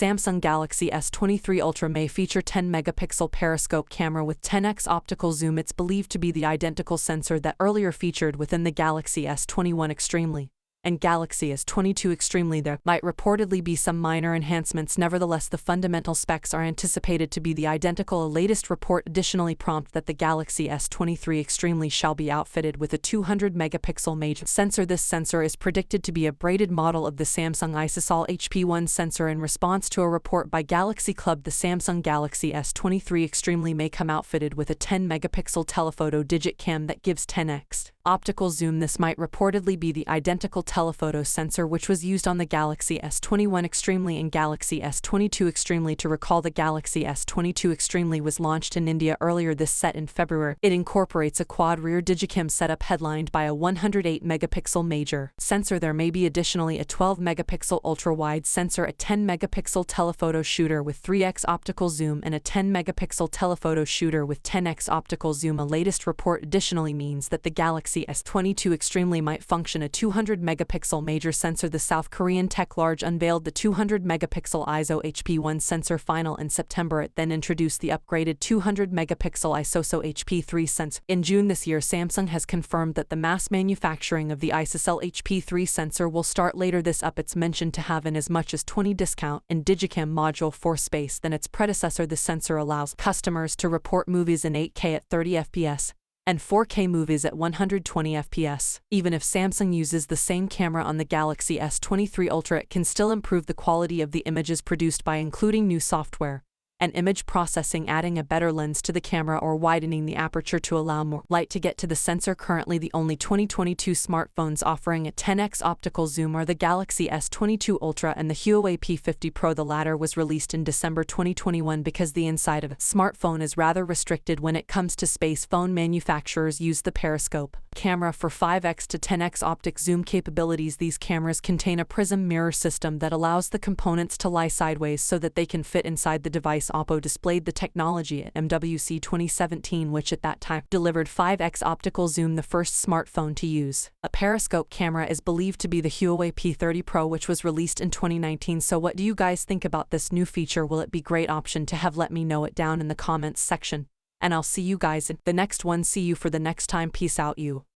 Samsung Galaxy S23 Ultra may feature 10-megapixel periscope camera with 10x optical zoom. It's believed to be the identical sensor that earlier featured within the Galaxy S21 Extremely and Galaxy S22 Extremely. There might reportedly be some minor enhancements. Nevertheless, the fundamental specs are anticipated to be the identical. A latest report additionally prompt that the Galaxy S23 Extremely shall be outfitted with a 200-megapixel major sensor. This sensor is predicted to be a braided model of the Samsung ISOCELL HP1 sensor. In response to a report by Galaxy Club, the Samsung Galaxy S23 Extremely may come outfitted with a 10-megapixel telephoto digicam that gives 10x optical zoom. This might reportedly be the identical telephoto sensor which was used on the Galaxy S21 Extremely and Galaxy S22 Extremely. To recall, the Galaxy S22 Extremely was launched in India earlier this set in February. It incorporates a quad rear digicam setup headlined by a 108-megapixel major sensor. There may be additionally a 12-megapixel ultra-wide sensor, a 10-megapixel telephoto shooter with 3x optical zoom, and a 10-megapixel telephoto shooter with 10x optical zoom. A latest report additionally means that the Galaxy S22 Extremely might function a 200-megapixel major sensor. The South Korean Tech Large unveiled the 200-megapixel ISO HP1 sensor final in September. It then introduced the upgraded 200-megapixel ISOCELL HP3 sensor. In June this year, Samsung has confirmed that the mass manufacturing of the ISOCELL HP3 sensor will start later this up. It's mentioned to have an as much as 20% discount in digicam module for space than its predecessor. The sensor allows customers to report movies in 8K at 30 FPS. And 4K movies at 120 FPS. Even if Samsung uses the same camera on the Galaxy S23 Ultra, it can still improve the quality of the images produced by including new software and image processing, adding a better lens to the camera, or widening the aperture to allow more light to get to the sensor. Currently, the only 2022 smartphones offering a 10x optical zoom are the Galaxy S22 Ultra and the Huawei P50 Pro. The latter was released in December 2021 because the inside of a smartphone is rather restricted when it comes to space. Phone manufacturers use the periscope camera for 5x to 10x optic zoom capabilities. These cameras contain a prism mirror system that allows the components to lie sideways so that they can fit inside the device. Oppo displayed the technology at MWC 2017, which at that time delivered 5x optical zoom, the first smartphone to use a periscope camera is believed to be the Huawei P30 Pro, which was released in 2019. So what do you guys think about this new feature? Will it be a great option to have? Let me know it down in the comments section. And I'll see you guys in the next one. See you for the next time. Peace out, you.